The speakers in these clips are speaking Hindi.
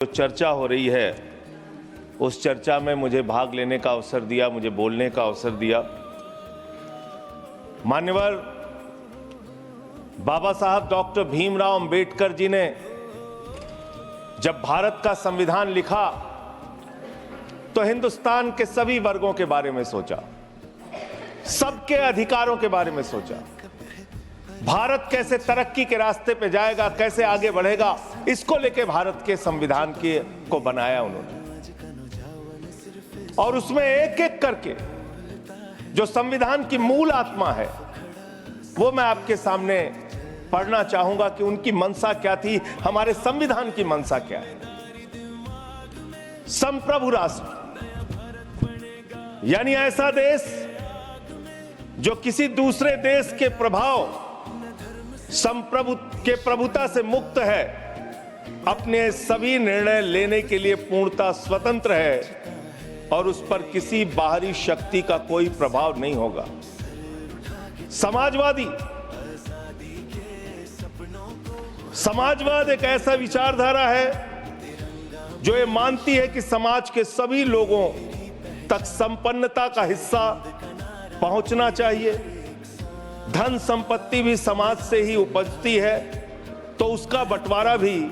जो चर्चा हो रही है उस चर्चा में मुझे भाग लेने का अवसर दिया, मुझे बोलने का अवसर दिया। मान्यवर बाबा साहब डॉक्टर भीमराव अंबेडकर जी ने जब भारत का संविधान लिखा तो हिंदुस्तान के सभी वर्गों के बारे में सोचा, सबके अधिकारों के बारे में सोचा, भारत कैसे तरक्की के रास्ते पे जाएगा, कैसे आगे बढ़ेगा, इसको लेके भारत के संविधान को बनाया उन्होंने। और उसमें एक एक करके जो संविधान की मूल आत्मा है वो मैं आपके सामने पढ़ना चाहूंगा कि उनकी मंशा क्या थी, हमारे संविधान की मंशा क्या है। संप्रभु राष्ट्र यानी ऐसा देश जो किसी दूसरे देश के प्रभाव प्रभुता से मुक्त है, अपने सभी निर्णय लेने के लिए पूर्णतः स्वतंत्र है और उस पर किसी बाहरी शक्ति का कोई प्रभाव नहीं होगा। समाजवाद एक ऐसा विचारधारा है जो ये मानती है कि समाज के सभी लोगों तक संपन्नता का हिस्सा पहुंचना चाहिए। धन संपत्ति भी समाज से ही उपजती है, तो उसका बंटवारा भी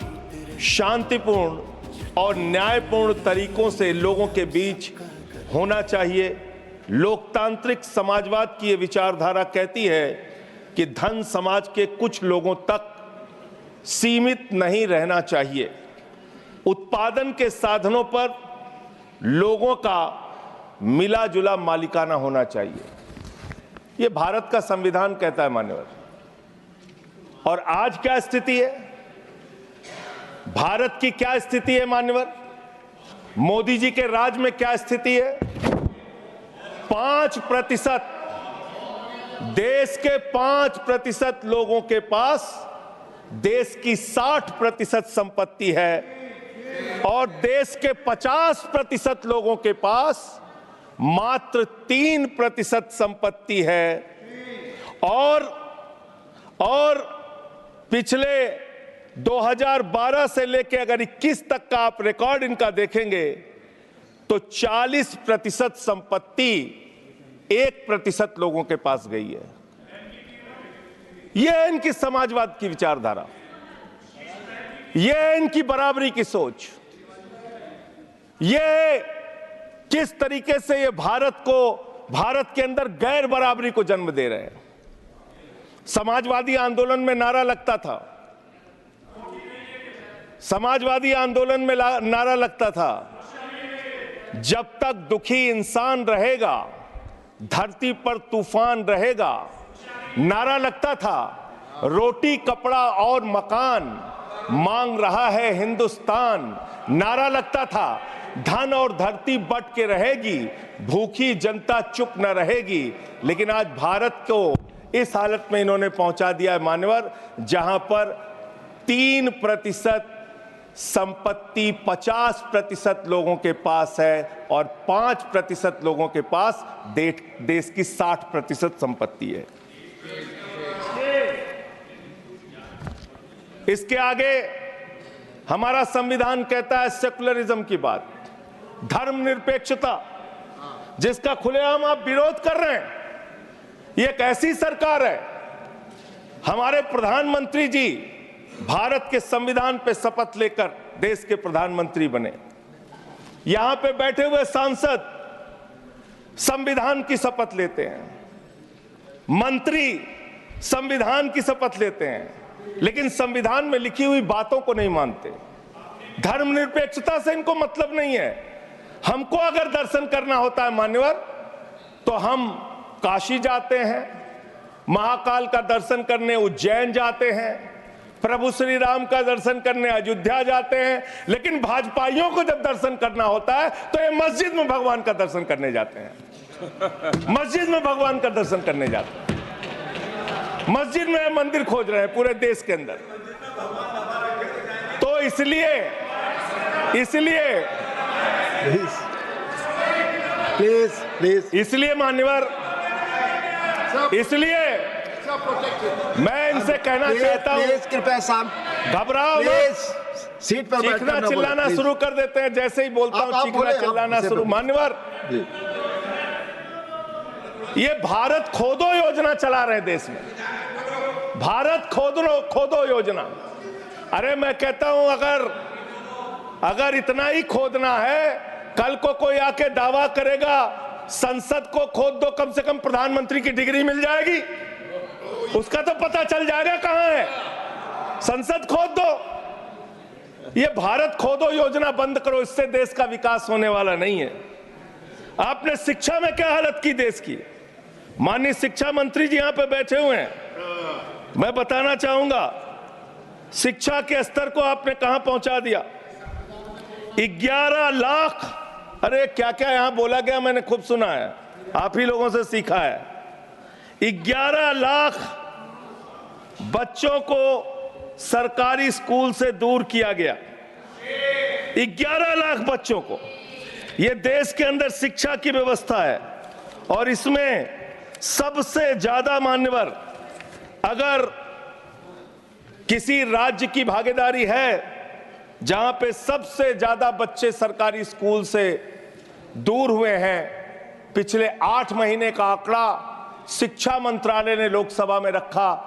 शांतिपूर्ण और न्यायपूर्ण तरीकों से लोगों के बीच होना चाहिए। लोकतांत्रिक समाजवाद की ये विचारधारा कहती है कि धन समाज के कुछ लोगों तक सीमित नहीं रहना चाहिए। उत्पादन के साधनों पर लोगों का मिला जुला मालिकाना होना चाहिए। ये भारत का संविधान कहता है मान्यवर। और आज क्या स्थिति है, भारत की क्या स्थिति है मान्यवर, मोदी जी के राज में क्या स्थिति है। 5%, देश के 5% लोगों के पास देश की 60% संपत्ति है और देश के 50% लोगों के पास मात्र 3% संपत्ति है। और पिछले 2012 से लेकर अगर 21 तक का आप रिकॉर्ड इनका देखेंगे तो 40% संपत्ति 1% लोगों के पास गई है। यह है इनकी समाजवाद की विचारधारा, यह है इनकी बराबरी की सोच, यह किस तरीके से ये भारत के अंदर गैर बराबरी को जन्म दे रहे हैं। समाजवादी आंदोलन में नारा लगता था, समाजवादी आंदोलन में नारा लगता था, जब तक दुखी इंसान रहेगा धरती पर तूफान रहेगा। नारा लगता था, रोटी कपड़ा और मकान मांग रहा है हिंदुस्तान। नारा लगता था, धन और धरती बट के रहेगी, भूखी जनता चुप न रहेगी। लेकिन आज भारत को इस हालत में इन्होंने पहुंचा दिया है मान्यवर, जहां पर 3% संपत्ति 50% लोगों के पास है और 5% लोगों के पास देश की 60% संपत्ति है। इसके आगे हमारा संविधान कहता है सेकुलरिज्म की बात, धर्मनिरपेक्षता, जिसका खुलेआम आप विरोध कर रहे हैं। ये एक ऐसी सरकार है, हमारे प्रधानमंत्री जी भारत के संविधान पे शपथ लेकर देश के प्रधानमंत्री बने। यहां पे बैठे हुए सांसद संविधान की शपथ लेते हैं, मंत्री संविधान की शपथ लेते हैं, लेकिन संविधान में लिखी हुई बातों को नहीं मानते। धर्मनिरपेक्षता से इनको मतलब नहीं है। हमको अगर दर्शन करना होता है मान्यवर तो हम काशी जाते हैं, महाकाल का दर्शन करने उज्जैन जाते हैं, प्रभु श्री राम का दर्शन करने अयोध्या जाते हैं। लेकिन भाजपाइयों को जब दर्शन करना होता है तो ये मस्जिद में भगवान का दर्शन करने जाते हैं, मस्जिद में भगवान का दर्शन करने जाते हैं, मस्जिद में मंदिर खोज रहे हैं पूरे देश के अंदर। तो इसलिए इसलिए मान्यवर, इसलिए मैं इनसे कहना चाहता हूं, कृपया घबराओ मत, सीट पर बैठकर चीखना चिल्लाना शुरू कर देते हैं। जैसे ही बोलता हूं चीखना चिल्लाना शुरू। मान्यवर, ये भारत खोदो योजना चला रहे देश में, भारत खोदो योजना। अरे मैं कहता हूं अगर इतना ही खोदना है, कल को कोई आके दावा करेगा संसद को खोद दो, कम से कम प्रधानमंत्री की डिग्री मिल जाएगी, उसका तो पता चल जाएगा कहां है। संसद खोद दो। ये भारत खोदो योजना बंद करो, इससे देश का विकास होने वाला नहीं है। आपने शिक्षा में क्या हालत की देश की? माननीय शिक्षा मंत्री जी यहां पे बैठे हुए हैं, मैं बताना चाहूंगा शिक्षा के स्तर को आपने कहां पहुंचा दिया। 11 लाख, अरे क्या क्या यहां बोला गया, मैंने खूब सुना है, आप ही लोगों से सीखा है। 11 लाख बच्चों को सरकारी स्कूल से दूर किया गया। 11 लाख बच्चों को। यह देश के अंदर शिक्षा की व्यवस्था है और इसमें सबसे ज्यादा मान्यवर, अगर किसी राज्य की भागीदारी है जहां पे सबसे ज्यादा बच्चे सरकारी स्कूल से दूर हुए हैं, पिछले 8 महीने का आंकड़ा शिक्षा मंत्रालय ने लोकसभा में रखा,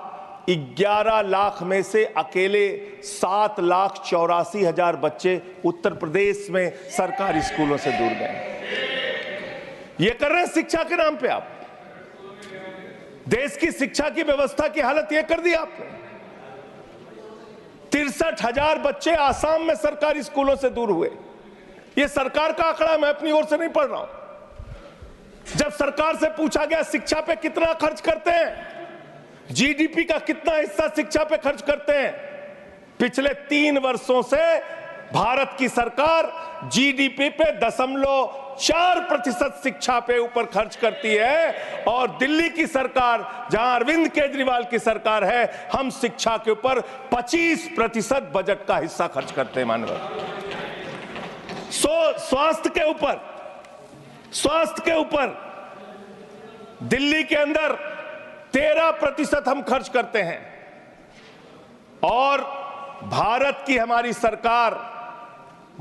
11 लाख में से अकेले 7,84,000 बच्चे उत्तर प्रदेश में सरकारी स्कूलों से दूर गए। ये कर रहे हैं शिक्षा के नाम पे आप। देश की शिक्षा की व्यवस्था की हालत यह कर दी आपने। 63,000 बच्चे आसाम में सरकारी स्कूलों से दूर हुए। यह सरकार का आंकड़ा, मैं अपनी ओर से नहीं पढ़ रहा हूं। जब सरकार से पूछा गया शिक्षा पे कितना खर्च करते हैं, जीडीपी का कितना हिस्सा शिक्षा पे खर्च करते हैं, पिछले 3 वर्षों से भारत की सरकार जीडीपी पे 0.4% शिक्षा पे ऊपर खर्च करती है। और दिल्ली की सरकार, जहां अरविंद केजरीवाल की सरकार है, हम शिक्षा के ऊपर 25% बजट का हिस्सा खर्च करते हैं मानव। स्वास्थ्य के ऊपर दिल्ली के अंदर 13% हम खर्च करते हैं। और भारत की हमारी सरकार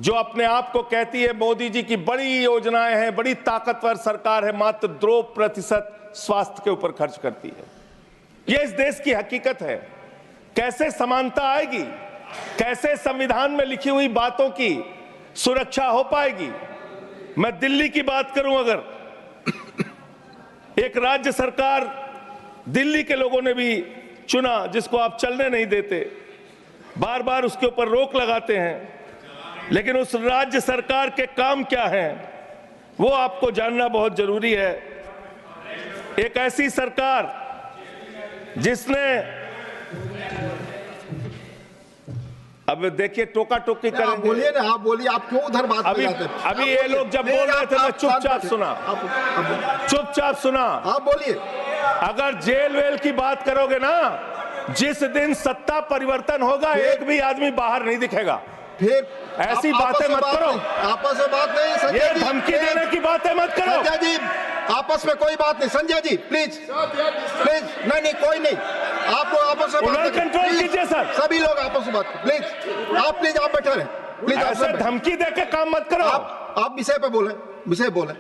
जो अपने आप को कहती है मोदी जी की बड़ी योजनाएं हैं, बड़ी ताकतवर सरकार है, मात्र 2% स्वास्थ्य के ऊपर खर्च करती है। यह इस देश की हकीकत है। कैसे समानता आएगी? कैसे संविधान में लिखी हुई बातों की सुरक्षा हो पाएगी? मैं दिल्ली की बात करूं, अगर एक राज्य सरकार दिल्ली के लोगों ने भी चुना जिसको आप चलने नहीं देते, बार बार उसके ऊपर रोक लगाते हैं, लेकिन उस राज्य सरकार के काम क्या हैं वो आपको जानना बहुत जरूरी है। एक ऐसी सरकार जिसने, अब देखिए टोका टोकी करेंगे। बोलिए ना, आप बोलिए, आप क्यों उधर बात अभी ये लोग जब बोल रहे थे मैं चुपचाप सुना। आप बोलिए। अगर जेल वेल की बात करोगे ना, जिस दिन सत्ता परिवर्तन होगा एक भी आदमी बाहर नहीं दिखेगा। फिर ऐसी बातें मत करो, आपस में बात नहीं। ये धमकी देने की बातें मत करो। संजय जी, आपस में कोई बात नहीं। संजय जी प्लीज प्लीज, नहीं कोई नहीं, आप लोग आपस में बात कंट्रोल कीजिए सर। सभी लोग आपस में बात प्लीज, आप बैठे रहे प्लीज। ऐसे धमकी देकर काम मत करो। आप विषय पे बोले, विषय बोले।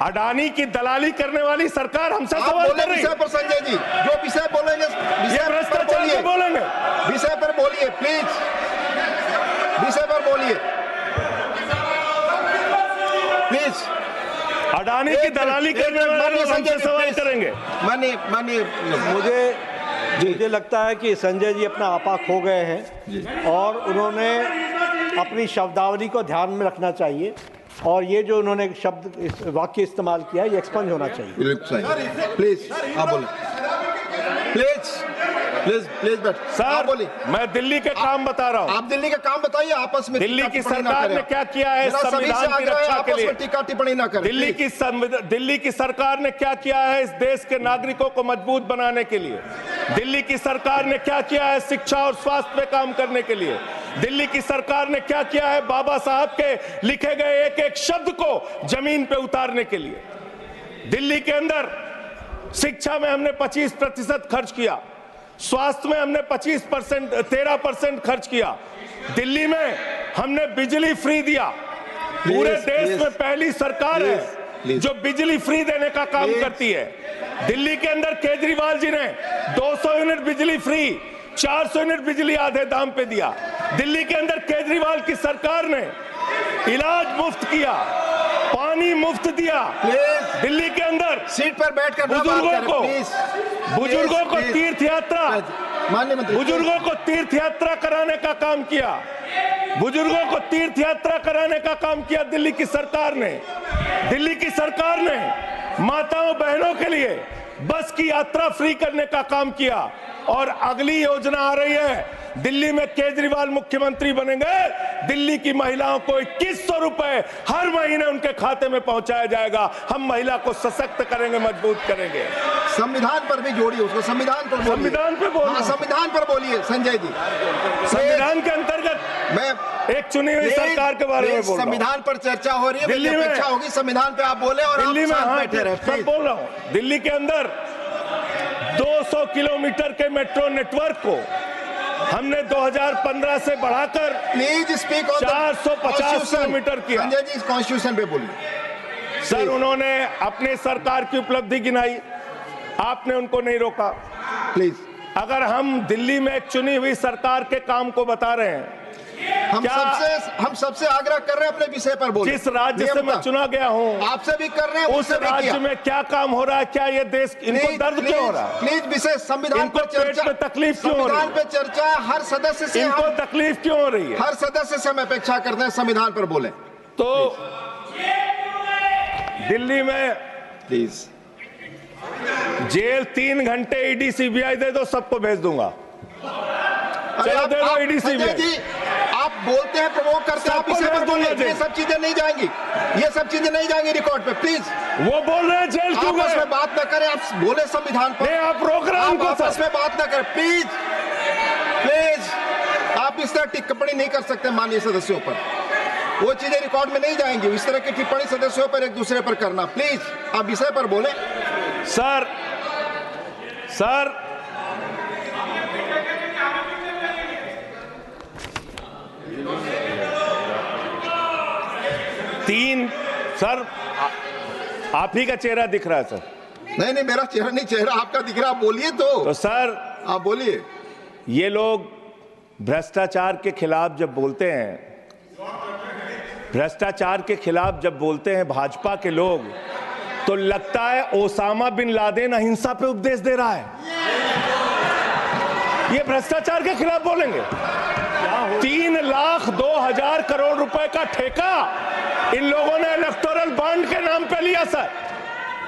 अडानी की दलाली करने वाली सरकार हमसे सवाल कर रही है। विषय पर संजय जी जो विषय बोलेंगे, भ्रष्टाचार बोलेंगे, विषय पर बोलिए प्लीज, विषय पर बोलिए प्लीज। अडानी की दलाली करने वाले लोग हमसे सवाल करेंगे। मानिए, मुझे लगता है कि संजय जी अपना आपा खो गए हैं और उन्होंने अपनी शब्दावली को ध्यान में रखना चाहिए और ये जो उन्होंने शब्द वाक्य इस्तेमाल किया है ये एक्सपंज होना चाहिए। प्लीज आप बोलिए, प्लीज बैठ। सर बोलिए, मैं दिल्ली के काम बता रहा हूँ। आप दिल्ली के काम बताइए, आपस में दिल्ली की सरकार ने क्या किया है संविधान की रक्षा के लिए? टीका टिप्पणी ना करें। दिल्ली की सरकार ने क्या किया है इस देश के नागरिकों को मजबूत बनाने के लिए? दिल्ली की सरकार ने क्या किया है शिक्षा और स्वास्थ्य पे काम करने के लिए? दिल्ली की सरकार ने क्या किया है बाबा साहब के लिखे गए एक एक शब्द को जमीन पे उतारने के लिए? दिल्ली के अंदर शिक्षा में हमने 25% खर्च किया, स्वास्थ्य में हमने 13% खर्च किया, दिल्ली में हमने बिजली फ्री दिया। पूरे देश में पहली सरकार है जो बिजली फ्री देने का काम करती है। दिल्ली के अंदर केजरीवाल जी ने 200 यूनिट बिजली फ्री, 400 यूनिट बिजली आधे दाम पे दिया। दिल्ली के अंदर केजरीवाल की सरकार ने इलाज मुफ्त किया, पानी मुफ्त दिया। दिल्ली के अंदर सीट पर बैठकर बुजुर्गों को तीर्थ यात्रा, माननीय मंत्री, बुजुर्गों को तीर्थ यात्रा कराने का काम किया। बुजुर्गों को तीर्थ यात्रा कराने का काम किया दिल्ली की सरकार ने। दिल्ली की सरकार ने माताओं बहनों के लिए बस की यात्रा फ्री करने का काम किया। और अगली योजना आ रही है, दिल्ली में केजरीवाल मुख्यमंत्री बनेंगे, दिल्ली की महिलाओं को 2100 रुपए हर महीने उनके खाते में पहुंचाया जाएगा। हम महिला को सशक्त करेंगे, मजबूत करेंगे। संविधान पर भी जोड़िए उसको, संविधान पर बोलिए। संविधान पे बोलिए। हाँ, संविधान पर बोलिए संजय जी। संविधान के अंतर्गत मैं एक चुनी हुई सरकार के बारे में बोल रहा हूं। संविधान पर चर्चा हो रही है, दिल्ली में अपेक्षा होगी संविधान पे आप बोले और दिल्ली आप में साथ बैठे रहे। मैं बोल रहा हूं, दिल्ली के अंदर 200 किलोमीटर के मेट्रो नेटवर्क को हमने 2015 से बढ़ाकर प्लीज स्पीक ऑन 450 किलोमीटर किया। संजय जी कॉन्स्टिट्यूशन पे बोलिए। सर, उन्होंने अपनी सरकार की उपलब्धि गिनाई, आपने उनको नहीं रोका। प्लीज, अगर हम दिल्ली में एक चुनी हुई सरकार के काम को बता रहे हैं, हम सबसे आग्रह कर रहे हैं अपने विषय पर बोलिए। जिस राज्य से मैं चुना गया हूं, आपसे भी कर रहे हैं, उस राज्य में क्या काम हो रहा है, क्या ये देश, इनको दर्द क्यों हो रहा है? प्लीज विषय संविधान पर चर्चा, पेट में तकलीफ क्यों हो रही है? संविधान पे चर्चा हर सदस्य से, इनको तकलीफ क्यों हो रही है? हर सदस्य से हम अपेक्षा करते हैं संविधान पर बोले। तो दिल्ली में प्लीज जेल 3 घंटे ईडी सीबीआई दे दो, सबको भेज दूंगा। चलो दे दो ईडी संजय सीबीआई। जी, आप बोलते हैं, प्रवोक करते हैं, आप इसे पर बोले, ये सब चीजें नहीं जाएंगी, ये सब चीजें नहीं जाएंगी रिकॉर्ड पे। प्लीज, वो बोल रहे हैं जेल क्यों गए? आपस में बात न करें, आप बोले संविधान पर। नहीं, आप रोक रहे हैं उनको। आपस में बात न करें प्लीज। प्लीज, आप इस तरह टिप्पणी नहीं कर सकते माननीय सदस्यों पर, वो चीजें रिकॉर्ड में नहीं जाएंगी। इस तरह की टिप्पणी सदस्यों पर एक दूसरे पर करना, प्लीज आप विषय पर बोले। सर 3 सर, आप ही का चेहरा दिख रहा है सर। नहीं, मेरा चेहरा नहीं, चेहरा आपका दिख रहा, आप बोलिए तो सर आप बोलिए। ये लोग भ्रष्टाचार के खिलाफ जब बोलते हैं, भ्रष्टाचार के खिलाफ जब बोलते हैं भाजपा के लोग, तो लगता है ओसामा बिन लादेन अहिंसा पे उपदेश दे रहा है। ये भ्रष्टाचार के खिलाफ बोलेंगे। 3,02,000 करोड़ रुपए का ठेका इन लोगों ने इलेक्टोरल बॉन्ड के नाम पे लिया सर।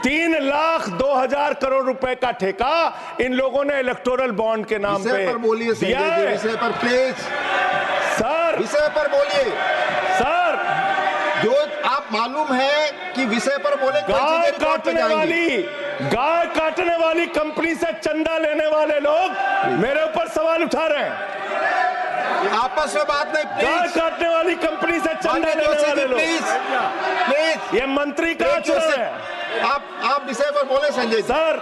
3,02,000 करोड़ रुपए का ठेका इन लोगों ने इलेक्टोरल बॉन्ड के नाम पे बोलिए दिया है। विषय पर प्लीज सर, विषय पर बोलिए सर। जो आप मालूम है कि विषय पर बोले, गाय काटने वाली कंपनी से चंदा लेने वाले लोग मेरे ऊपर सवाल उठा रहे हैं। आपस में बात नहीं, गाय काटने वाली कंपनी से चंदा लेने वाले लोग। प्लीज, ये मंत्री का आचरण है। आप विषय पर बोले संजय। सर,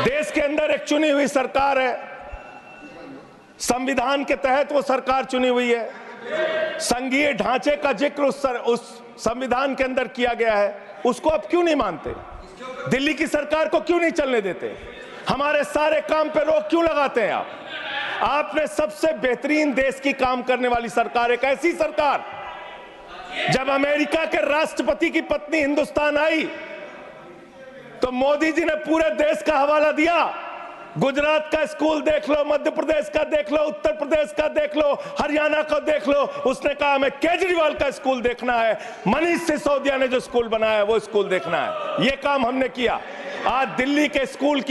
देश के अंदर एक चुनी हुई सरकार है, संविधान के तहत वो सरकार चुनी हुई है। संघीय ढांचे का जिक्र उस संविधान के अंदर किया गया है, उसको आप क्यों नहीं मानते? दिल्ली की सरकार को क्यों नहीं चलने देते? हमारे सारे काम पे रोक क्यों लगाते हैं आप? आपने सबसे बेहतरीन देश की काम करने वाली सरकार, एक ऐसी सरकार, जब अमेरिका के राष्ट्रपति की पत्नी हिंदुस्तान आई तो मोदी जी ने पूरे देश का हवाला दिया। गुजरात का स्कूल देख लो, मध्य प्रदेश का देख लो, उत्तर प्रदेश का देख लो, हरियाणा का देख लो। उसने कहा हमें केजरीवाल का स्कूल देखना है, मनीष सिसोदिया ने जो स्कूल बनाया है वो स्कूल देखना है। ये काम हमने किया। आज दिल्ली के स्कूल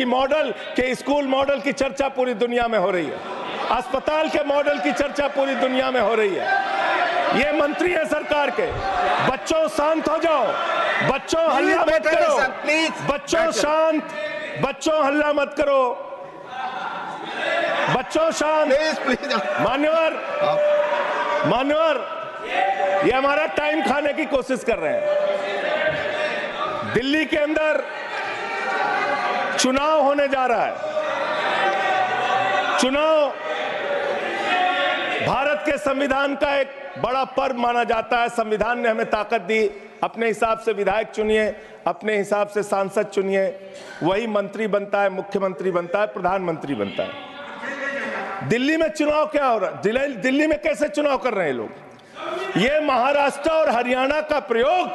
मॉडल की चर्चा पूरी दुनिया में हो रही है, अस्पताल के मॉडल की चर्चा पूरी दुनिया में हो रही है। ये मंत्री है सरकार के। बच्चों शांत हो जाओ, बच्चों हल्ला मत करो, बच्चों शांत, बच्चों हल्ला मत करो, बच्चों शांत। मान्यवर, ये हमारा टाइम खाने की कोशिश कर रहे हैं। दिल्ली के अंदर चुनाव होने जा रहा है। चुनाव भारत के संविधान का एक बड़ा पर्व माना जाता है। संविधान ने हमें ताकत दी, अपने हिसाब से विधायक चुनिए, अपने हिसाब से सांसद चुनिए, वही मंत्री बनता है, मुख्यमंत्री बनता है, प्रधानमंत्री बनता है। दिल्ली में चुनाव क्या हो रहा है? दिल्ली में कैसे चुनाव कर रहे हैं लोग? ये महाराष्ट्र और हरियाणा का प्रयोग,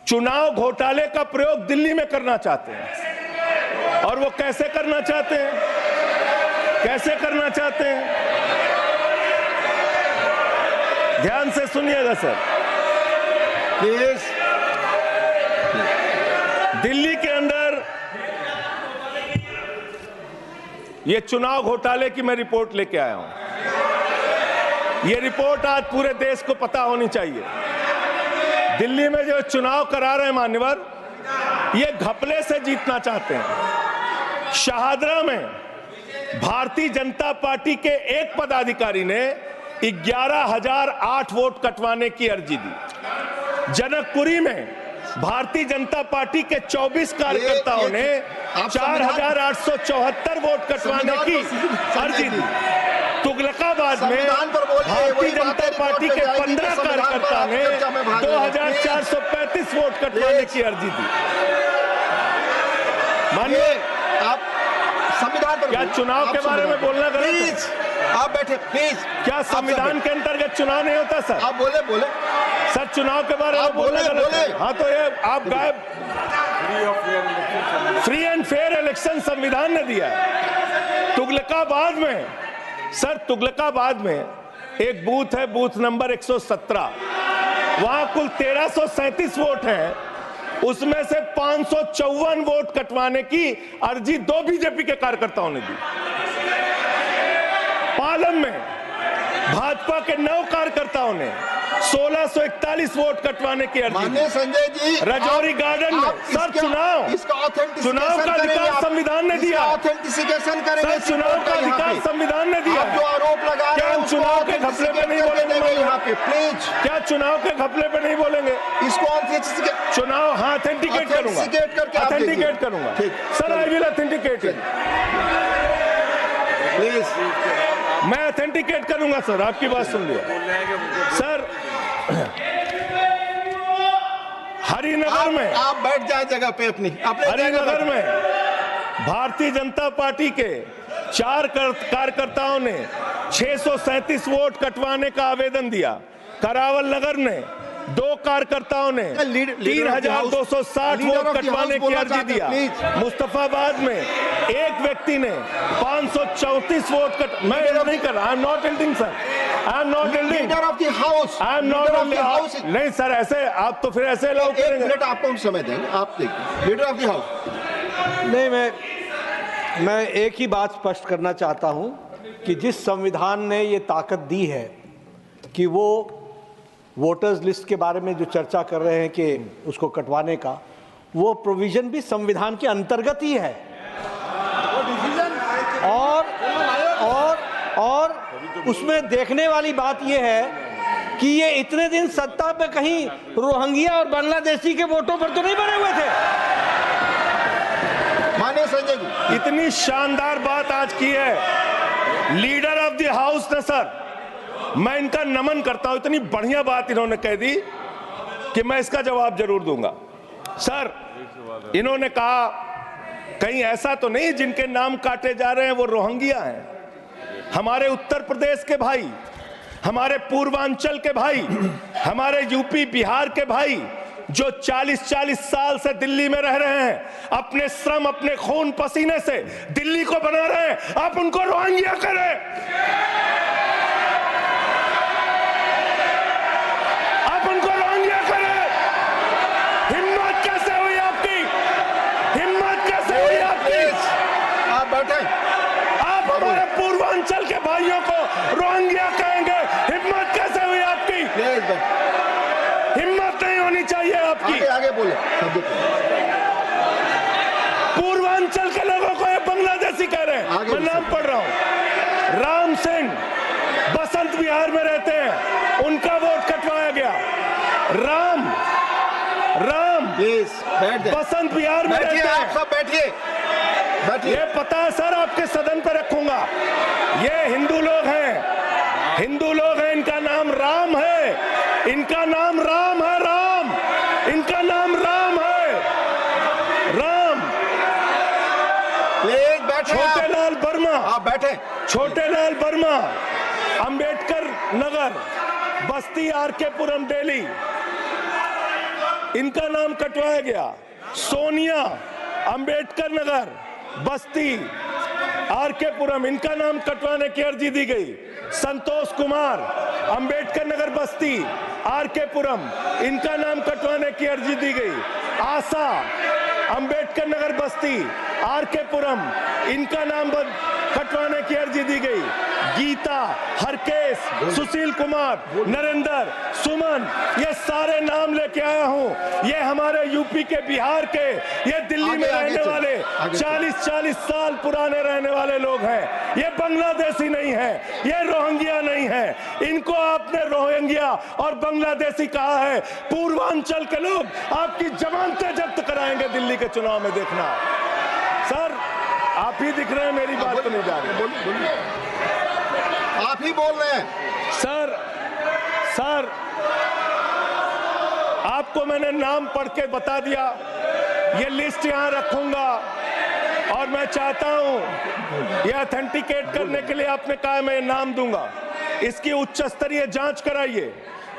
चुनाव घोटाले का प्रयोग दिल्ली में करना चाहते हैं। और वो कैसे करना चाहते हैं? कैसे करना चाहते हैं? ध्यान से सुनिएगा सर, प्लीज। दिल्ली के अंदर ये चुनाव घोटाले की मैं रिपोर्ट लेके आया हूं। ये रिपोर्ट आज पूरे देश को पता होनी चाहिए। दिल्ली में जो चुनाव करा रहे हैं मान्यवर, ये घपले से जीतना चाहते हैं। शाहदरा में भारतीय जनता पार्टी के एक पदाधिकारी ने 11,008 वोट कटवाने की अर्जी दी। जनकपुरी में भारतीय जनता पार्टी के 24 कार्यकर्ताओं ने 4,874 वोट कटवाने की अर्जी दी। तुगलकाबाद में भारतीय जनता पार्टी के 15 कार्यकर्ता ने 2,435 वोट कटवाने की अर्जी दी। मानिए, आप संविधान पर क्या चुनाव के बारे में बोलना गलत है? प्लीज आप बैठे, प्लीज। क्या संविधान के अंतर्गत चुनाव नहीं होता सर? आप बोले सर, चुनाव के बारे में बोलना गलत है। हाँ, तो ये आप गायब। फ्री एंड फेयर इलेक्शन संविधान ने दिया है। तुगलकाबाद में सर, तुगलकाबाद में एक बूथ है, बूथ नंबर 117, वहां कुल 1337 वोट हैं। उसमें से 554 वोट कटवाने की अर्जी 2 बीजेपी के कार्यकर्ताओं ने दी। पालम में भाजपा के 9 कार्यकर्ताओं ने 1641 वोट कटवाने की अर्जी दी। संजय जी, रजौरी गार्डन में सर, चुनाव का अधिकार संविधान ने दिया। ऑथेंटिसिकेशन करेंगे। सर, चुनाव का अधिकार संविधान ने दिया। जो आरोप लगा रहे हैं, चुनाव के घपले पे नहीं बोलेंगे यहाँ पे, प्लीज। क्या चुनाव के घपले पे नहीं बोलेंगे? इसको चुनाव, हाँ, ऑथेंटिकेट करूंगा, ऑथेंटिकेट करूंगा sir. I will authenticate it, please. मैं ऑथेंटिकेट करूंगा सर। आपकी बात सुन लिया सर। हरिनगर में, आप बैठ जाए जगह पे अपनी। हरिनगर में भारतीय जनता पार्टी के 4 कार्यकर्ताओं ने 637 वोट कटवाने का आवेदन दिया। करावल नगर ने 2 कार्यकर्ताओं ने 3,260 वोट कटवाने की अर्जी दिया। मुस्तफाबाद में एक व्यक्ति ने 534 वोट मैं नहीं कर रहा। I am not एल्डिंग sir, I am not एल्डिंग। Leader of the house, I am not एल्डिंग। नहीं सर, ऐसे आप तो फिर ऐसे अलाउ करेंगे। 1 मिनट आपको हम समय देंगे, आप देखिए। Leader of the house. नहीं, मैं एक ही बात स्पष्ट करना चाहता हूं कि जिस संविधान ने ये ताकत दी है कि वो वोटर्स लिस्ट के बारे में जो चर्चा कर रहे हैं कि उसको कटवाने का, वो प्रोविजन भी संविधान के अंतर्गत ही है। और उसमें देखने वाली बात यह है कि ये इतने दिन सत्ता पे कहीं रोहिंग्या और बांग्लादेशी के वोटों पर तो नहीं बने हुए थे। मानिए संजय जी, इतनी शानदार बात आज की है लीडर ऑफ द हाउस ने सर। मैं इनका नमन करता हूं, इतनी बढ़िया बात इन्होंने कह दी कि मैं इसका जवाब जरूर दूंगा। सर, इन्होंने कहा कहीं ऐसा तो नहीं जिनके नाम काटे जा रहे हैं वो रोहिंग्या हैं। हमारे उत्तर प्रदेश के भाई, हमारे पूर्वांचल के भाई, हमारे यूपी बिहार के भाई जो 40-40 साल से दिल्ली में रह रहे हैं, अपने श्रम, अपने खून पसीने से दिल्ली को बना रहे हैं, आप उनको रोहिंग्या करें। आप हमारे पूर्वांचल के भाइयों को रोहिंग्या कहेंगे, हिम्मत कैसे हुई आपकी? हिम्मत नहीं होनी चाहिए आपकी। आगे बोले। पूर्वांचल के लोगों को ये बांग्लादेशी कह रहे हैं। मैं नाम पढ़ रहा हूं, राम सिंह बसंत विहार में रहते हैं, उनका वोट कटवाया गया। राम बसंत विहार में रहते हैं। आप सब बैठिए। बैठिए। ये पता है सर, आपके सदन पर रखूंगा। ये हिंदू लोग हैं, हिंदू लोग हैं, इनका नाम राम है, इनका नाम राम है, राम, इनका नाम राम है, राम। प्लीज बैठे। छोटे लाल वर्मा, आप बैठे। छोटे लाल वर्मा, अंबेडकर नगर, बस्ती, आरके पुरम, दिल्ली, इनका नाम कटवाया गया। सोनिया, अंबेडकर नगर, बस्ती, आरके पुरम, इनका नाम कटवाने की अर्जी दी गई। संतोष कुमार, अंबेडकर नगर, बस्ती, आरके पुरम, इनका नाम कटवाने की अर्जी दी गई। आशा, अंबेडकर नगर, बस्ती, आरके पुरम, इनका नाम कटवाने की अर्जी दी गई। गीता, हरकेश, सुशील कुमार, नरेंद्र, सुमन, ये सारे नाम लेके आया हूं। ये हमारे यूपी के, बिहार के, ये दिल्ली में रहने वाले 40-40 साल पुराने रहने वाले लोग हैं। ये बांग्लादेशी नहीं है, ये रोहिंग्या नहीं है। इनको आपने रोहिंग्या और बांग्लादेशी कहा है। पूर्वांचल के लोग आपकी जमानतें जब्त कराएंगे दिल्ली के चुनाव में, देखना। सर आप ही दिख रहे हैं, मेरी बात तो नहीं जा रही। बोलिए, आप ही बोल रहे हैं। सर आपको मैंने नाम पढ़ के बता दिया, ये लिस्ट यहां रखूंगा और मैं चाहता हूं ये ऑथेंटिकेट करने के लिए आपने कहा मैं नाम दूंगा। इसकी उच्च स्तरीय जांच कराइए,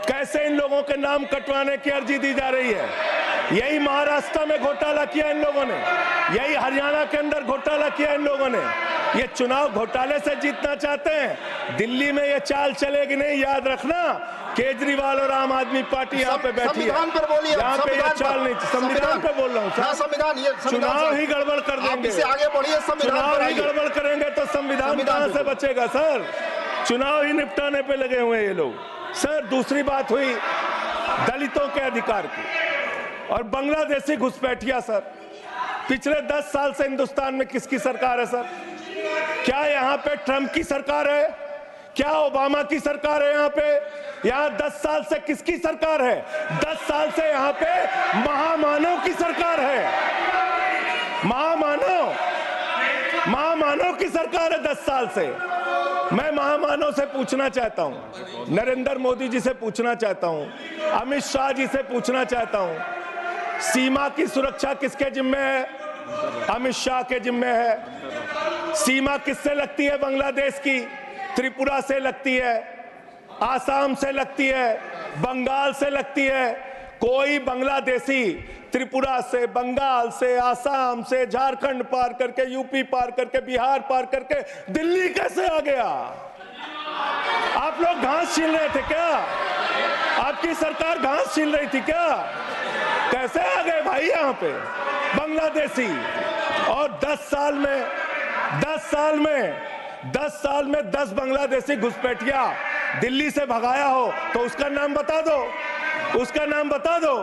कैसे इन लोगों के नाम कटवाने की अर्जी दी जा रही है। यही महाराष्ट्र में घोटाला किया इन लोगों ने, यही हरियाणा के अंदर घोटाला किया इन लोगों ने। ये चुनाव घोटाले से जीतना चाहते हैं, दिल्ली में ये चाल चलेगी नहीं, याद रखना। केजरीवाल और आम आदमी पार्टी यहाँ पे बैठी है, संविधान पर बोलिए। यहाँ पे ये चाल नहीं। संविधान पे बोल रहा हूँ सर, संविधान, ये चुनाव ही गड़बड़ कर देंगे, इससे आगे बढ़िए। चुनाव ही गड़बड़ करेंगे तो संविधान कहाँ से बचेगा सर। चुनाव ही निपटाने पे लगे हुए हैं ये लोग। सर दूसरी बात हुई दलितों के अधिकार की और बांग्लादेशी घुसपैठिया। सर पिछले 10 साल से हिंदुस्तान में किसकी सरकार है सर? क्या यहाँ पे ट्रंप की सरकार है? क्या ओबामा की सरकार है? यहाँ पे 10 साल से किसकी सरकार है? 10 साल से यहाँ पे महामानव की सरकार है। महामानव की सरकार है 10 साल से। मैं महामानव से पूछना चाहता हूं, नरेंद्र मोदी जी से पूछना चाहता हूं, अमित शाह जी से पूछना चाहता हूं, सीमा की सुरक्षा किसके जिम्मे है? अमित शाह के जिम्मे है। सीमा किससे लगती है? बांग्लादेश की, त्रिपुरा से लगती है, आसाम से लगती है, बंगाल से लगती है। कोई बांग्लादेशी त्रिपुरा से, बंगाल से, आसाम से, झारखंड पार करके, यूपी पार करके, बिहार पार करके दिल्ली कैसे आ गया? आप लोग घास छील रहे थे क्या? आपकी सरकार घास छील रही थी क्या? कैसे आ गए भाई यहाँ पे बांग्लादेशी? और 10 साल में 10 बांग्लादेशी घुसपैठिया दिल्ली से भगाया हो तो उसका नाम बता दो, उसका नाम बता दो।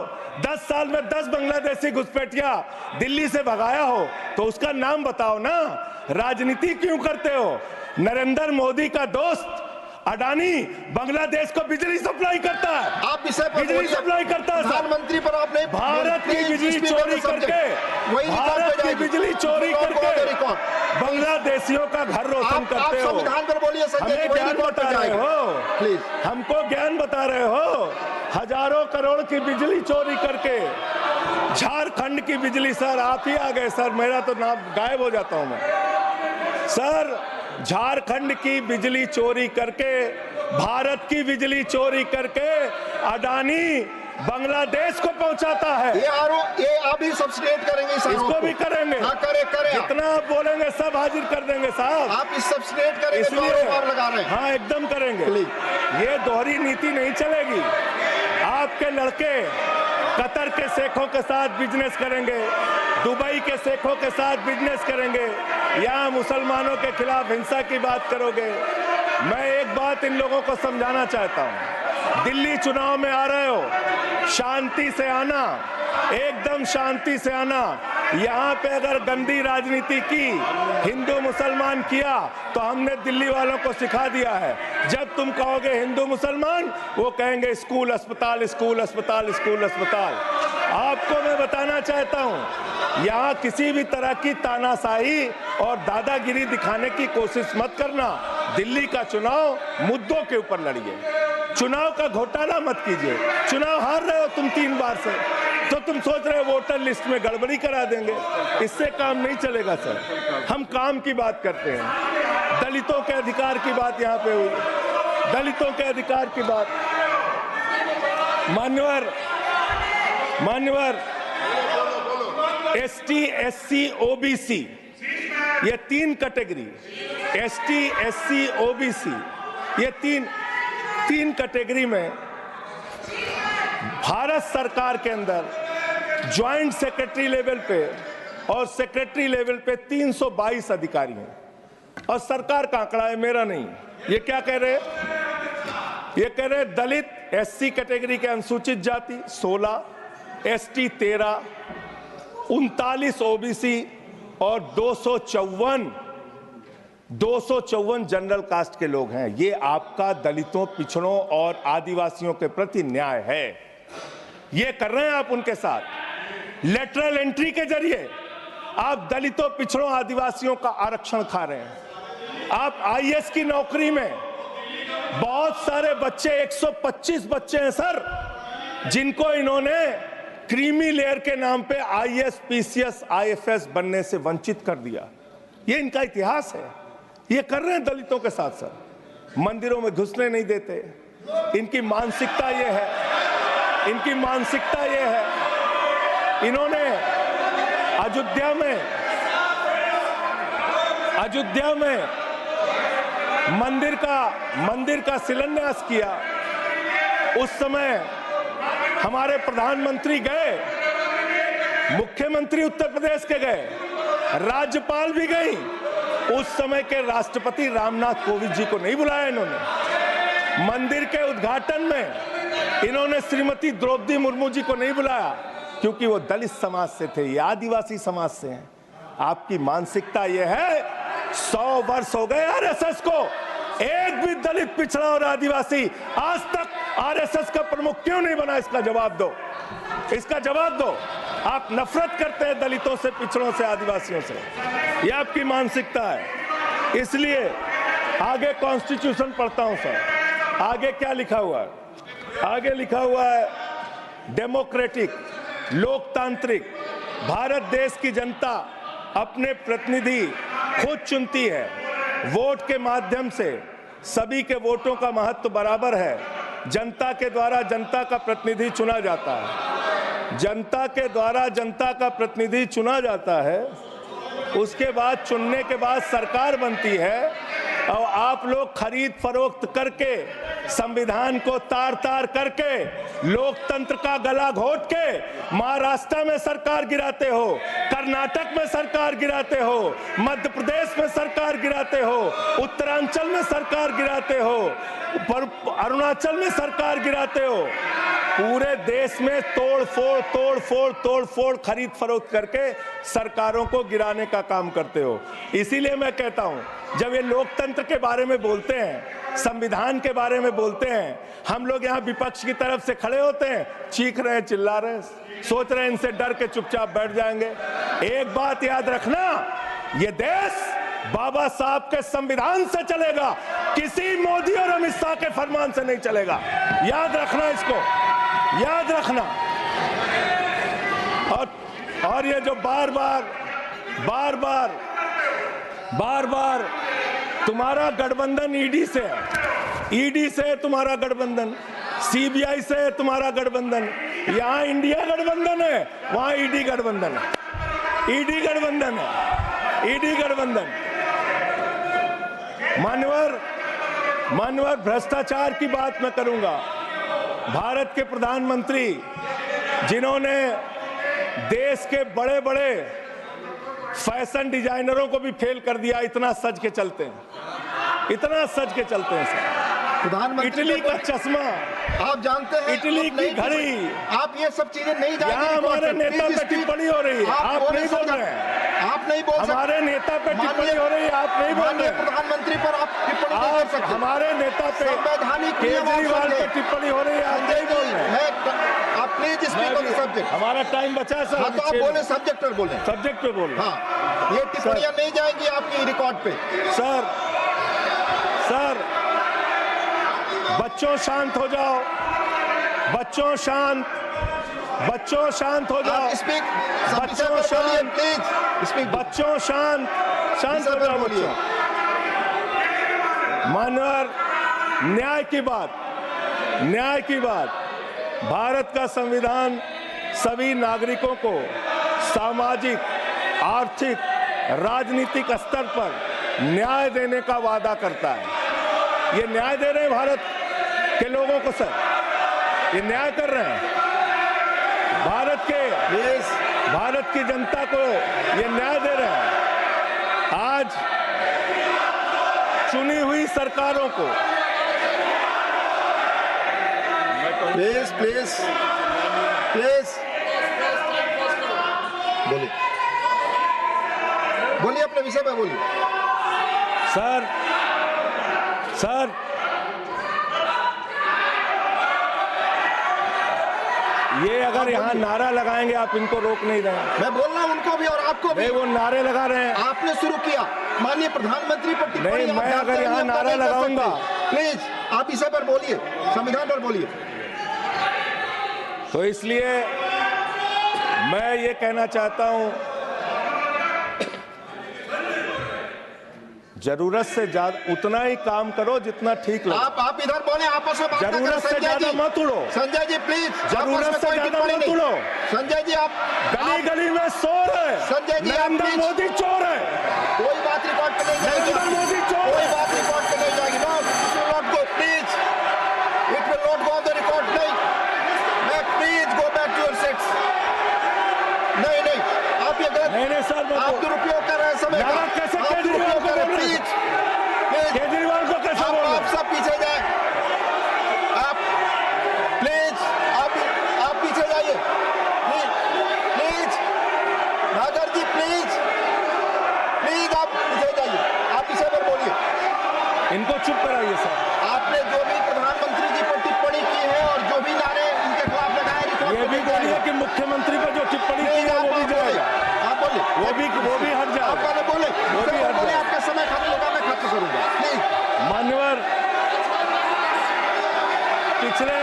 10 साल में 10 बांग्लादेशी घुसपैठिया दिल्ली से भगाया हो तो उसका नाम बताओ ना। राजनीति क्यों करते हो? नरेंद्र मोदी का दोस्त अडानी बांग्लादेश को बिजली सप्लाई करता है। आप इसे बिजली सप्लाई करता है। प्रधानमंत्री पर आपने भारत की बिजली चोरी करके, भारत की बिजली चोरी करके बांग्लादेशियों का घर रोशन करते हो। संविधान पर बोलिए। हमें ज्ञान बता रहे हो, प्लीज हमको ज्ञान बता रहे हो। हजारों करोड़ की बिजली चोरी करके झारखंड की बिजली। सर आप ही आ गए सर, मेरा तो नाम गायब हो जाता हूं मैं। सर झारखंड की बिजली चोरी करके, भारत की बिजली चोरी करके अडानी बांग्लादेश को पहुंचाता है। ये आप ही सब्सिडेट करेंगे? इसको भी करेंगे। हाँ, करें। जितना आप बोलेंगे सब हाजिर कर देंगे साहब। आप इस सब्सिडेट करेंगे? इसलिए आप लगा रहे हैं। हाँ एकदम करेंगे। ये दोहरी नीति नहीं चलेगी। आपके लड़के कतर के शेखों के साथ बिजनेस करेंगे, दुबई के शेखों के साथ बिजनेस करेंगे, यहाँ मुसलमानों के खिलाफ हिंसा की बात करोगे। मैं एक बात इन लोगों को समझाना चाहता हूँ, दिल्ली चुनाव में आ रहे हो, शांति से आना, एकदम शांति से आना। यहाँ पे अगर गंदी राजनीति की, हिंदू मुसलमान किया तो हमने दिल्ली वालों को सिखा दिया है। जब तुम कहोगे हिंदू मुसलमान, वो कहेंगे स्कूल अस्पताल, स्कूल अस्पताल, स्कूल अस्पताल। आपको मैं बताना चाहता हूं, यहां किसी भी तरह की तानाशाही और दादागिरी दिखाने की कोशिश मत करना। दिल्ली का चुनाव मुद्दों के ऊपर लड़िए, चुनाव का घोटाला मत कीजिए। चुनाव हार रहे हो तुम 3 बार से, तो तुम सोच रहे हो वोटर लिस्ट में गड़बड़ी करा देंगे। इससे काम नहीं चलेगा सर। हम काम की बात करते हैं, दलितों के अधिकार की बात यहाँ पे हुई, दलितों के अधिकार की बात। मान्यवर एसटी, एससी, ओबीसी, ये 3 कैटेगरी, एसटी, एससी, ओबीसी, ये तीन कैटेगरी में भारत सरकार के अंदर ज्वाइंट सेक्रेटरी लेवल पे और सेक्रेटरी लेवल पे 322 अधिकारी हैं। और सरकार का आंकड़ा है, मेरा नहीं। ये क्या कह रहे हैं? ये कह रहे हैं दलित, एससी कैटेगरी के अनुसूचित जाति 16, एसटी 13, 39 ओबीसी और 254 जनरल कास्ट के लोग हैं। ये आपका दलितों, पिछड़ों और आदिवासियों के प्रति न्याय है। ये कर रहे हैं आप उनके साथ। लेटरल एंट्री के जरिए आप दलितों, पिछड़ों, आदिवासियों का आरक्षण खा रहे हैं। आप आईएएस की नौकरी में बहुत सारे बच्चे, 125 बच्चे हैं सर, जिनको इन्होंने क्रीमी लेयर के नाम पे आईएएस, पीसीएस, आईएफएस बनने से वंचित कर दिया। ये इनका इतिहास है। ये कर रहे हैं दलितों के साथ सर। मंदिरों में घुसने नहीं देते। इनकी मानसिकता ये है, इनकी मानसिकता ये है। इन्होंने अयोध्या में मंदिर का शिलान्यास किया। उस समय हमारे प्रधानमंत्री गए, मुख्यमंत्री उत्तर प्रदेश के गए, राज्यपाल भी गई। उस समय के राष्ट्रपति रामनाथ कोविंद जी को नहीं बुलाया इन्होंने। मंदिर के उद्घाटन में इन्होंने श्रीमती द्रौपदी मुर्मू जी को नहीं बुलाया, क्योंकि वो दलित समाज से थे, ये आदिवासी समाज से हैं। आपकी मानसिकता ये है। 100 वर्ष हो गए आरएसएस को, एक भी दलित, पिछड़ा और आदिवासी आज तक आरएसएस का प्रमुख क्यों नहीं बना? इसका जवाब दो, इसका जवाब दो। आप नफरत करते हैं दलितों से, पिछड़ों से, आदिवासियों से। यह आपकी मानसिकता है। इसलिए आगे कॉन्स्टिट्यूशन पढ़ता हूं सर। आगे क्या लिखा हुआ है? आगे लिखा हुआ है डेमोक्रेटिक, लोकतांत्रिक भारत देश की जनता अपने प्रतिनिधि खुद चुनती है। वोट के माध्यम से सभी के वोटों का महत्व बराबर है। जनता के द्वारा जनता का प्रतिनिधि चुना जाता है। जनता के द्वारा जनता का प्रतिनिधि चुना जाता है। उसके बाद चुनने के बाद सरकार बनती है। और आप लोग खरीद फरोख्त करके, संविधान को तार तार करके, लोकतंत्र का गला घोट के महाराष्ट्र में सरकार गिराते हो, कर्नाटक में सरकार गिराते हो, मध्य प्रदेश में सरकार गिराते हो, उत्तरांचल में सरकार गिराते हो, अरुणाचल में सरकार गिराते हो। पूरे देश में तोड़ फोड़ खरीद फरोख्त करके सरकारों को गिराने का काम करते हो। इसीलिए मैं कहता हूं, जब ये लोकतंत्र के बारे में बोलते हैं, संविधान के बारे में बोलते हैं, हम लोग यहाँ विपक्ष की तरफ से खड़े होते हैं, चीख रहे हैं, चिल्ला रहे हैं, सोच रहे हैं इनसे डर के चुपचाप बैठ जाएंगे। एक बात याद रखना, ये देश बाबा साहब के संविधान से चलेगा, किसी मोदी और अमित शाह के फरमान से नहीं चलेगा। याद रखना, इसको याद रखना। और ये जो बार बार तुम्हारा गठबंधन ईडी से है, ईडी से तुम्हारा गठबंधन, सीबीआई से तुम्हारा गठबंधन। यहाँ इंडिया गठबंधन है, वहां ईडी गठबंधन है, ईडी गठबंधन है, ईडी गठबंधन। मान्यवर भ्रष्टाचार की बात मैं करूंगा। भारत के प्रधानमंत्री, जिन्होंने देश के बड़े बड़े फैशन डिजाइनरों को भी फेल कर दिया, इतना सज के चलते हैं, इतना सज के चलते हैं सर। प्रधानमंत्री इटली का चश्मा, आप जानते हैं, इटली की घड़ी, आप ये सब चीजें नहीं जानते। यहाँ हमारे नेता पे टिप्पणी हो रही है, आप नहीं बोल रहे हैं। आप नहीं बोल सकते। हमारे नेता पे टिप्पणी हो रही है, आप नहीं बोल माननीय रहे। प्रधानमंत्री पर आप टिप्पणी नहीं कर आप सकते। हमारे नेता पे संवैधानिक नियम आप केजरीवाल पे समझे। टिप्पणी हो रही है, आप नहीं बोल रहे। आप please speak on the subject. हमारा टाइम बचा है सर। हाँ तो आप बोले, सब्जेक्ट पर बोले। सब्जेक्ट पे बोल रहे हैं। हाँ, ये टिप्पणियां नहीं जाएंगी आपकी रिकॉर्ड पे। सर बच्चों शांत हो जाओ, बच्चों शांत हो जाओ, आप स्पीक, बच्चों शांत, प्लीज स्पीक। बच्चों शांत हो जाओ बच्चों। मानवर, न्याय की बात, भारत का संविधान सभी नागरिकों को सामाजिक, आर्थिक, राजनीतिक स्तर पर न्याय देने का वादा करता है। ये न्याय दे रहे हैं भारत के लोगों को सर, ये न्याय कर रहे हैं भारत की जनता को, ये न्याय दे रहे हैं। आज चुनी हुई सरकारों को प्लीज बोलिए अपने विषय पे बोलिए। सर ये अगर यहाँ नारा लगाएंगे, आप इनको रोक नहीं रहे। मैं बोल रहा हूँ उनको भी और आपको भी। वो नारे लगा रहे हैं। आपने शुरू किया, माननीय प्रधानमंत्री पर टिप्पणी। नहीं, मैं अगर यहाँ नारा लगाऊंगा, प्लीज आप इसे पर बोलिए, संविधान पर बोलिए। तो इसलिए मैं ये कहना चाहता हूं, जरूरत से ज्यादा उतना ही काम करो जितना ठीक लगे। आप इधर बोले, आपस में बात जरूरत से ज्यादा मत उड़ो। संजय जी प्लीज, जरूरत से ज्यादा मत उड़ो। संजय जी आप गली में शोर है। संजय जी, नरेंद्र मोदी चोर है। कोई बात रिकॉर्ड पे नहीं जाएगी। नरेंद्र मोदी चोर है। कोई बात रिकॉर्ड पे नहीं जाएगी। No, it will not go, please, it will not go on the record. नहीं, मैं please go back to your seats. नहीं, आप ये गलत, नहीं सर, आप दुरुपयोग कर रहे हैं समय का। कैसे आप केजरीवाल दुरुपयोग को कर रहे हैं, बोल रहे हैं? प्लीज केजरीवाल को कैसे बोल रहे आप हैं? सब पीछे जाए। आप प्लीज, आप पीछे जाइए। प्लीज नागर जी, प्लीज आप पीछे जाइए। आप पीछे पर बोलिए। इनको चुप कराइए सर। आपने जो भी प्रधानमंत्री जी पर टिप्पणी की है और जो भी नारे उनके खिलाफ लगाए, रिकॉर्ड ये पे भी नहीं बोलिए जाएगा। कि मुख्यमंत्री पर जो टिप्पणी की है वो भी जाएगा। आप बोलिए, वो भी हट जाएगा। आप पहले बोले, वो भी हट बोले, जाएगा। आपका समय खत्म होगा, मैं खत्म करूंगा। प्लीज मान्यवर, पिछले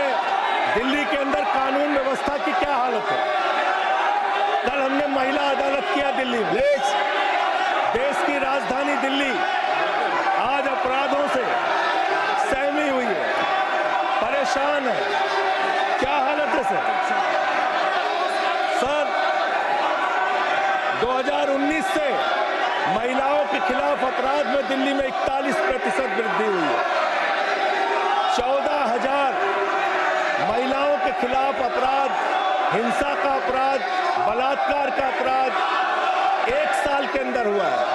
दिल्ली के अंदर कानून व्यवस्था की क्या हालत है? कल हमने महिला अदालत किया दिल्ली में। देश की राजधानी दिल्ली आज अपराधों से सहमी हुई है, परेशान है। क्या हालत है सर? 2019 से महिलाओं के खिलाफ अपराध में दिल्ली में 41% वृद्धि हुई है। 14,000 महिलाओं के खिलाफ अपराध, हिंसा का अपराध, बलात्कार का अपराध 1 साल के अंदर हुआ है।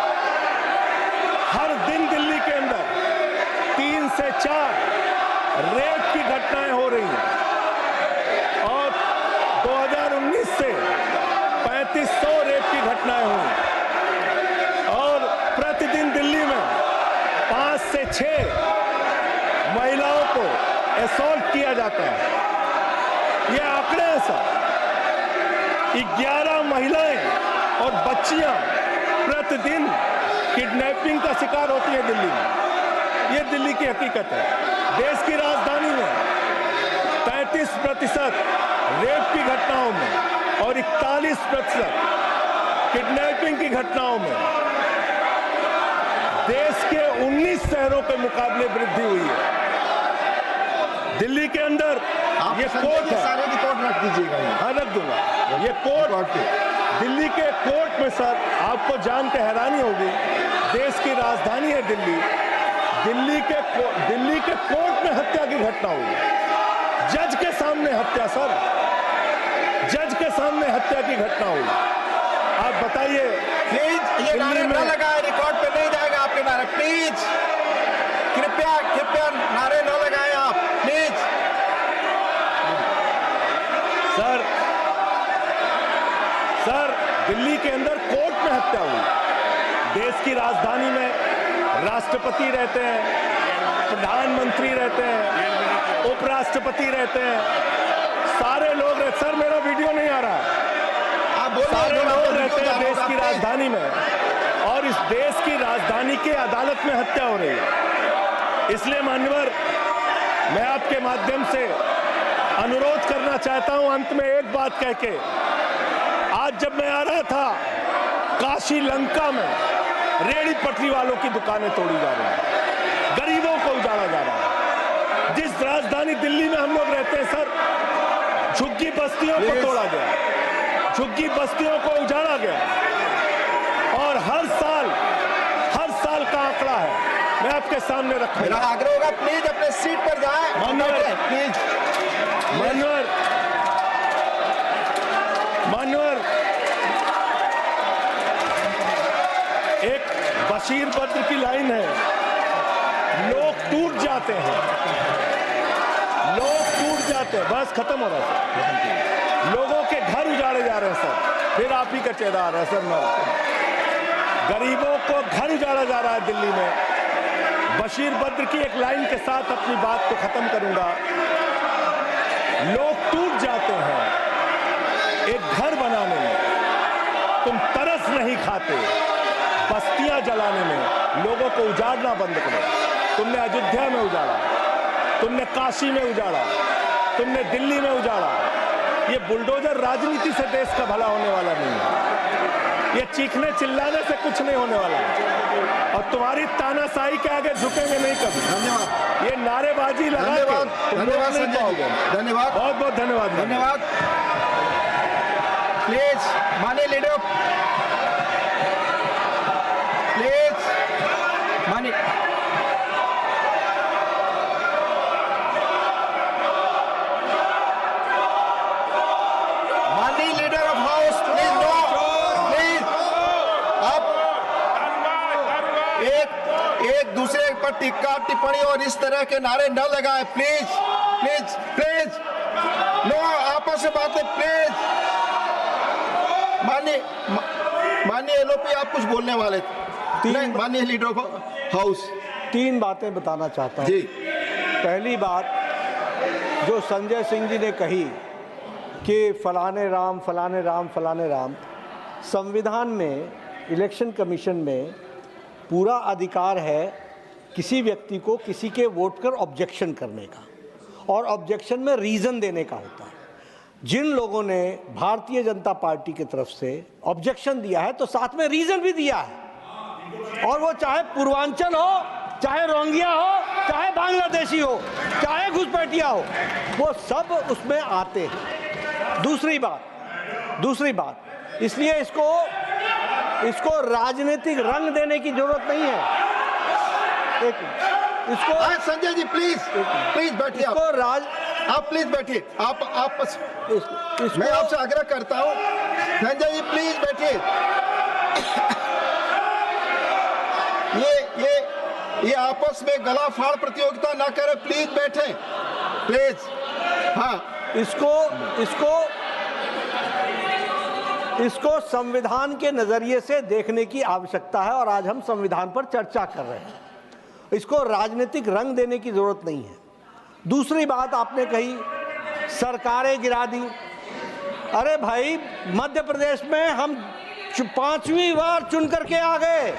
हर दिन दिल्ली के अंदर 3 से 4 रेप की घटनाएं हो रही हैं और 2019 से 3500 रेप की घटनाएं हुई और प्रतिदिन दिल्ली में 5 से 6 महिलाओं को असॉल्ट किया जाता है। ये आंकड़े हैं सर। 11 महिलाएं और बच्चियां प्रतिदिन किडनैपिंग का शिकार होती है दिल्ली में। ये दिल्ली की हकीकत है। देश की राजधानी में 33% रेप की घटनाओं में और 41% किडनैपिंग की घटनाओं में देश के 19 शहरों के मुकाबले वृद्धि हुई है। दिल्ली के अंदर ये कोर्ट है, सारे रिकॉर्ड रख दीजिएगा। हाँ रख दूंगा। ये कोर्ट, दिल्ली के कोर्ट में सर आपको जान के हैरानी होगी, देश की राजधानी है दिल्ली, दिल्ली के कोर्ट में हत्या की घटना हुई। जज के सामने हत्या सर, जज के सामने हत्या की घटना हुई। आप बताइए। प्लीज ये नारे न लगाए, रिकॉर्ड पे नहीं जाएगा आपके नारे। प्लीज कृपया नारे न लगाए आप, प्लीज। सर दिल्ली के अंदर कोर्ट में हत्या हत्या हुई। देश की राजधानी में राष्ट्रपति रहते हैं, प्रधानमंत्री रहते हैं, उपराष्ट्रपति रहते हैं, सारे लोग रहते। सर मेरा वीडियो नहीं आ रहा है। सारे लोग रहते हैं देश की राजधानी में, और इस देश की राजधानी के अदालत में हत्या हो रही है। इसलिए मान्यवर, मैं आपके माध्यम से अनुरोध करना चाहता हूं अंत में एक बात कह के, आज जब मैं आ रहा था काशी लंका में रेहड़ी पटरी वालों की दुकानें तोड़ी जा रही हैं, गरीबों को उजाड़ा जा रहा है। जिस राजधानी दिल्ली में हम लोग रहते हैं सर, झुग्गी बस्तियों को तोड़ा गया, झुग्गी बस्तियों को उजाड़ा गया, और हर साल का आंकड़ा है, मैं आपके सामने रखूंगा। मेरा आग्रह होगा प्लीज अपने सीट पर जाएं। प्लीज मान्यवर, एक बशीर बद्र की लाइन है, लोग टूट जाते हैं, लोग टूट जाते हैं, बस खत्म हो रहा है। लोगों के घर उजाड़े जा रहे हैं सर, फिर आप ही का चेहरा आ रहा है सर। गरीबों को घर उजाड़ा जा रहा है दिल्ली में। बशीर बद्र की एक लाइन के साथ अपनी बात को खत्म करूंगा। लोग टूट जाते हैं एक घर बनाने में, तुम तरस नहीं खाते बस्तियां जलाने में। लोगों को उजाड़ना बंद करो। तुमने अयोध्या में उजाड़ा, तुमने काशी में उजाड़ा, तुमने दिल्ली में उजाड़ा। ये बुलडोजर राजनीति से देश का भला होने वाला नहीं है। ये चीखने चिल्लाने से कुछ नहीं होने वाला है, और तुम्हारी तानाशाही के आगे झुकेंगे नहीं कभी। धन्यवाद। ये नारेबाजी लगा के धन्यवाद संजय जी, धन्यवाद, बहुत बहुत धन्यवाद। धन्यवाद। प्लीज माननीय लीडर, प्लीज माननीय leader of house, please no, please आप एक दूसरे पर टिक्का टिप्पणी और इस तरह के नारे न लगाएं। प्लीज प्लीज प्लीज नो, आपस में बातें प्लीज। माननीय एलओपी, आप कुछ बोलने वाले थे? नहीं, माननीय लीडर ऑफ हाउस, 3 बातें बताना चाहता हूँ जी। पहली बात, जो संजय सिंह जी ने कही कि फलाने राम फलाने राम फलाने राम, संविधान में, इलेक्शन कमीशन में पूरा अधिकार है किसी व्यक्ति को किसी के वोट पर ऑब्जेक्शन करने का, और ऑब्जेक्शन में रीज़न देने का होता है। जिन लोगों ने भारतीय जनता पार्टी की तरफ से ऑब्जेक्शन दिया है तो साथ में रीज़न भी दिया है, और वो चाहे पूर्वांचल हो, चाहे रोंगिया हो, चाहे बांग्लादेशी हो, चाहे घुसपैठिया हो, वो सब उसमें आते हैं। दूसरी बात, इसलिए इसको राजनीतिक रंग देने की जरूरत नहीं है। इसको संजय जी प्लीज बैठिए। आप प्लीज बैठिए। मैं आपसे आग्रह करता हूं, संजय जी प्लीज बैठिए। ये आपस में गला फाड़ प्रतियोगिता ना करें, प्लीज बैठे, प्लीज। हाँ, इसको संविधान के नजरिए से देखने की आवश्यकता है, और आज हम संविधान पर चर्चा कर रहे हैं। इसको राजनीतिक रंग देने की जरूरत नहीं है। दूसरी बात आपने कही, सरकारें गिरा दी। अरे भाई, मध्य प्रदेश में हम 5वीं बार चुन करके आ गए,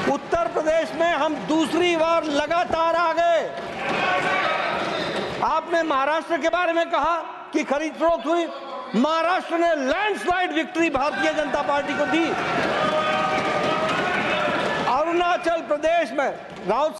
उत्तर प्रदेश में हम दूसरी बार लगातार आ गए। आपने महाराष्ट्र के बारे में कहा कि खरीद फरोख्त हुई, महाराष्ट्र ने landslide victory Bharatiya Janata party को दी। अरुणाचल प्रदेश में राउत